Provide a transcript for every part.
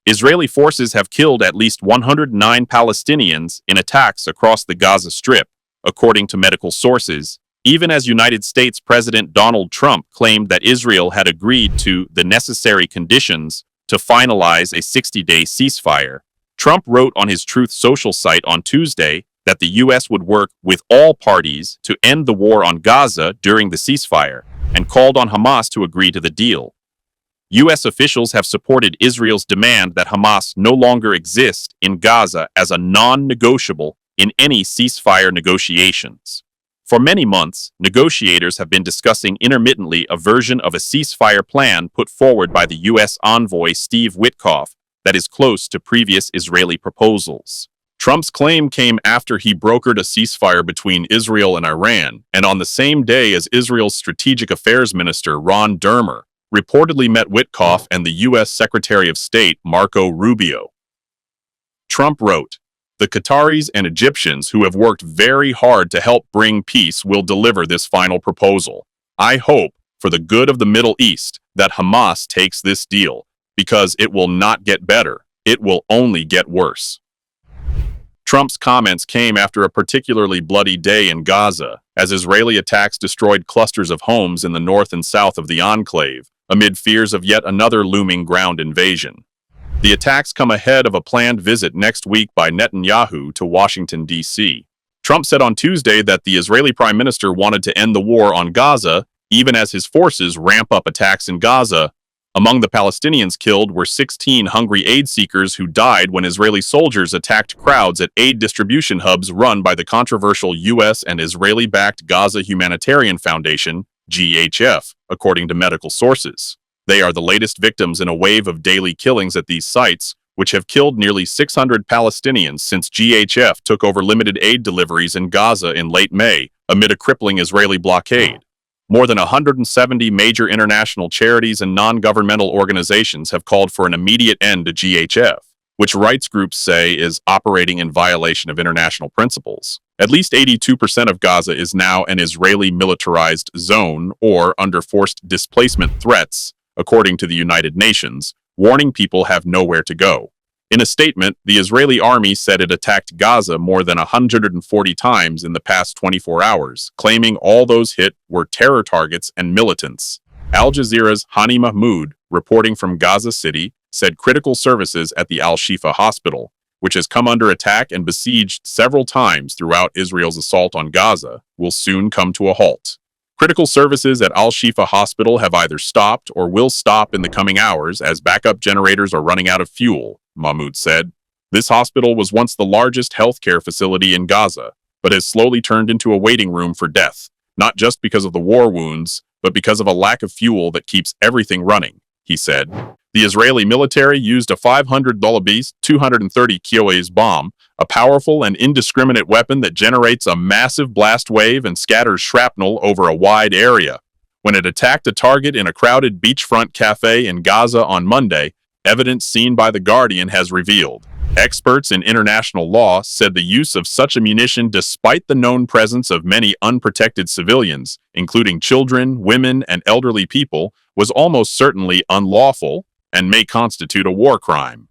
Israeli forces have killed at least 109 Palestinians in attacks across the Gaza Strip, according to medical sources, even as United States President Donald Trump claimed that Israel had agreed to the necessary conditions to finalize a 60-day ceasefire. Trump wrote on his Truth Social site on Tuesday that the U.S. would work with all parties to end the war on Gaza during the ceasefire, and called on Hamas to agree to the deal. U.S. officials have supported Israel's demand that Hamas no longer exist in Gaza as a non-negotiable in any ceasefire negotiations. For many months, negotiators have been discussing intermittently a version of a ceasefire plan put forward by the U.S. envoy Steve Witkoff that is close to previous Israeli proposals. Trump's claim came after he brokered a ceasefire between Israel and Iran, and on the same day as Israel's Strategic Affairs Minister Ron Dermer reportedly met Witkoff and the U.S. Secretary of State Marco Rubio. Trump wrote, "The Qataris and Egyptians who have worked very hard to help bring peace will deliver this final proposal. I hope, for the good of the Middle East, that Hamas takes this deal, because it will not get better, it will only get worse." Trump's comments came after a particularly bloody day in Gaza, as Israeli attacks destroyed clusters of homes in the north and south of the enclave, amid fears of yet another looming ground invasion. The attacks come ahead of a planned visit next week by Netanyahu to Washington, D.C. Trump said on Tuesday that the Israeli prime minister wanted to end the war on Gaza, even as his forces ramp up attacks in Gaza. Among the Palestinians killed were 16 hungry aid seekers who died when Israeli soldiers attacked crowds at aid distribution hubs run by the controversial U.S. and Israeli-backed Gaza Humanitarian Foundation, GHF, according to medical sources. They are the latest victims in a wave of daily killings at these sites, which have killed nearly 600 Palestinians since GHF took over limited aid deliveries in Gaza in late May, amid a crippling Israeli blockade. More than 170 major international charities and non-governmental organizations have called for an immediate end to GHF, which rights groups say is operating in violation of international principles. At least 82% of Gaza is now an Israeli militarized zone or under forced displacement threats, according to the United Nations, warning people have nowhere to go. In a statement, the Israeli army said it attacked Gaza more than 140 times in the past 24 hours, claiming all those hit were terror targets and militants. Al Jazeera's Hani Mahmoud, reporting from Gaza City, said critical services at the Al-Shifa hospital, which has come under attack and besieged several times throughout Israel's assault on Gaza, will soon come to a halt. Critical services at Al-Shifa hospital have either stopped or will stop in the coming hours as backup generators are running out of fuel, Mahmoud said. This hospital was once the largest healthcare facility in Gaza, but has slowly turned into a waiting room for death, not just because of the war wounds, but because of a lack of fuel that keeps everything running, he said. The Israeli military used a 500 Beast 230 kOAs bomb, a powerful and indiscriminate weapon that generates a massive blast wave and scatters shrapnel over a wide area. When it attacked a target in a crowded beachfront cafe in Gaza on Monday, evidence seen by The Guardian has revealed. Experts in international law said the use of such a munition, despite the known presence of many unprotected civilians, including children, women, and elderly people, was almost certainly unlawful and may constitute a war crime.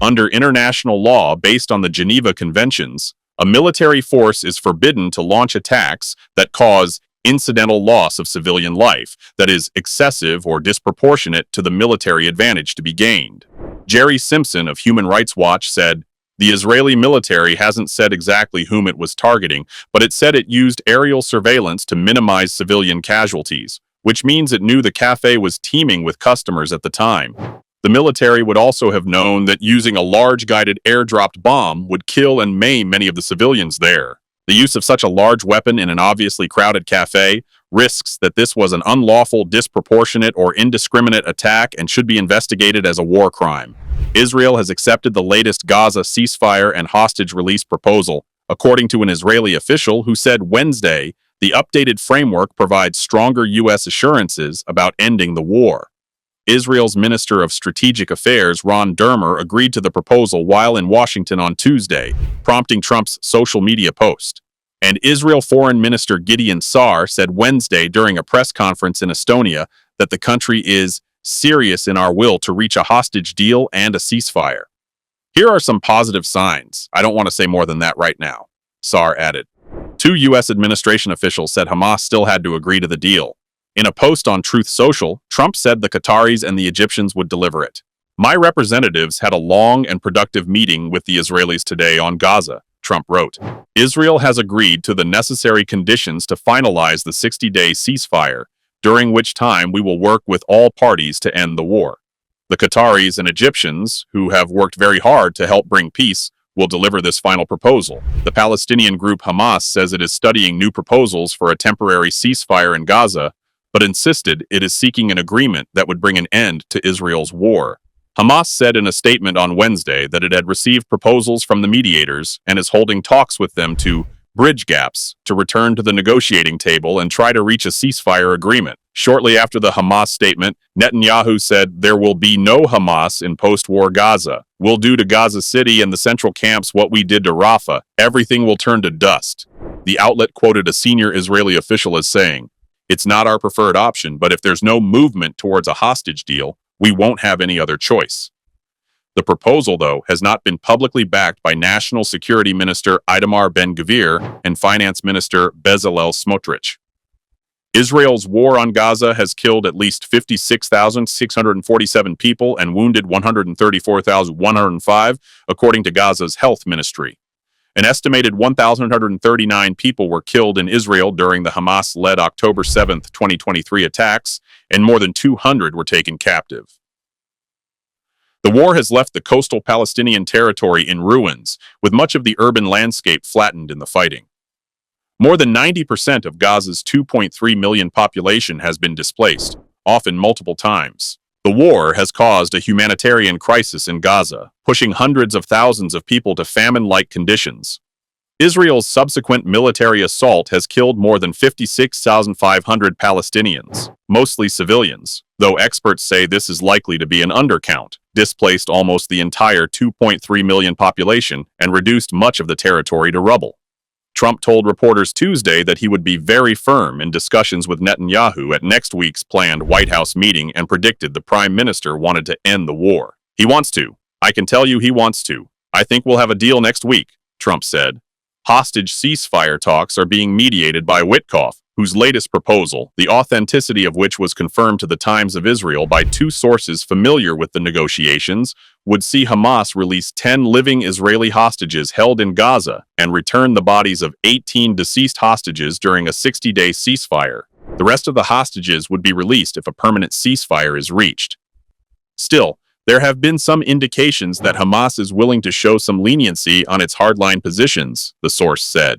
Under international law based on the Geneva Conventions, a military force is forbidden to launch attacks that cause incidental loss of civilian life that is excessive or disproportionate to the military advantage to be gained. Jerry Simpson of Human Rights Watch said, "The Israeli military hasn't said exactly whom it was targeting, but it said it used aerial surveillance to minimize civilian casualties, which means it knew the cafe was teeming with customers at the time. The military would also have known that using a large guided air-dropped bomb would kill and maim many of the civilians there. The use of such a large weapon in an obviously crowded cafe risks that this was an unlawful, disproportionate, or indiscriminate attack and should be investigated as a war crime." Israel has accepted the latest Gaza ceasefire and hostage release proposal, according to an Israeli official who said Wednesday the updated framework provides stronger U.S. assurances about ending the war. Israel's Minister of Strategic Affairs Ron Dermer agreed to the proposal while in Washington on Tuesday, prompting Trump's social media post. And Israel Foreign Minister Gideon Sa'ar said Wednesday during a press conference in Estonia that the country is serious in our will to reach a hostage deal and a ceasefire. Here are some positive signs. I don't want to say more than that right now, Saar added. Two U.S. administration officials said Hamas still had to agree to the deal. In a post on Truth Social, Trump said the Qataris and the Egyptians would deliver it. My representatives had a long and productive meeting with the Israelis today on Gaza, Trump wrote. Israel has agreed to the necessary conditions to finalize the 60-day ceasefire, during which time we will work with all parties to end the war. The Qataris and Egyptians, who have worked very hard to help bring peace, will deliver this final proposal. The Palestinian group Hamas says it is studying new proposals for a temporary ceasefire in Gaza, but insisted it is seeking an agreement that would bring an end to Israel's war. Hamas said in a statement on Wednesday that it had received proposals from the mediators and is holding talks with them to bridge gaps to return to the negotiating table and try to reach a ceasefire agreement. Shortly after the Hamas statement, Netanyahu said there will be no Hamas in post-war Gaza. We'll do to Gaza City and the central camps what we did to Rafah. Everything will turn to dust. The outlet quoted a senior Israeli official as saying, "It's not our preferred option, but if there's no movement towards a hostage deal, we won't have any other choice." The proposal, though, has not been publicly backed by National Security Minister Itamar Ben-Gvir and Finance Minister Bezalel Smotrich. Israel's war on Gaza has killed at least 56,647 people and wounded 134,105, according to Gaza's health ministry. An estimated 1,139 people were killed in Israel during the Hamas-led October 7, 2023 attacks, and more than 200 were taken captive. The war has left the coastal Palestinian territory in ruins, with much of the urban landscape flattened in the fighting. More than 90% of Gaza's 2.3 million population has been displaced, often multiple times. The war has caused a humanitarian crisis in Gaza, pushing hundreds of thousands of people to famine-like conditions. Israel's subsequent military assault has killed more than 56,500 Palestinians, mostly civilians, though experts say this is likely to be an undercount, displaced almost the entire 2.3 million population and reduced much of the territory to rubble. Trump told reporters Tuesday that he would be very firm in discussions with Netanyahu at next week's planned White House meeting and predicted the prime minister wanted to end the war. "He wants to. I can tell you he wants to. I think we'll have a deal next week," Trump said. Hostage ceasefire talks are being mediated by Witkoff, whose latest proposal, the authenticity of which was confirmed to the Times of Israel by two sources familiar with the negotiations, would see Hamas release 10 living Israeli hostages held in Gaza and return the bodies of 18 deceased hostages during a 60-day ceasefire. The rest of the hostages would be released if a permanent ceasefire is reached. Still, there have been some indications that Hamas is willing to show some leniency on its hardline positions, the source said.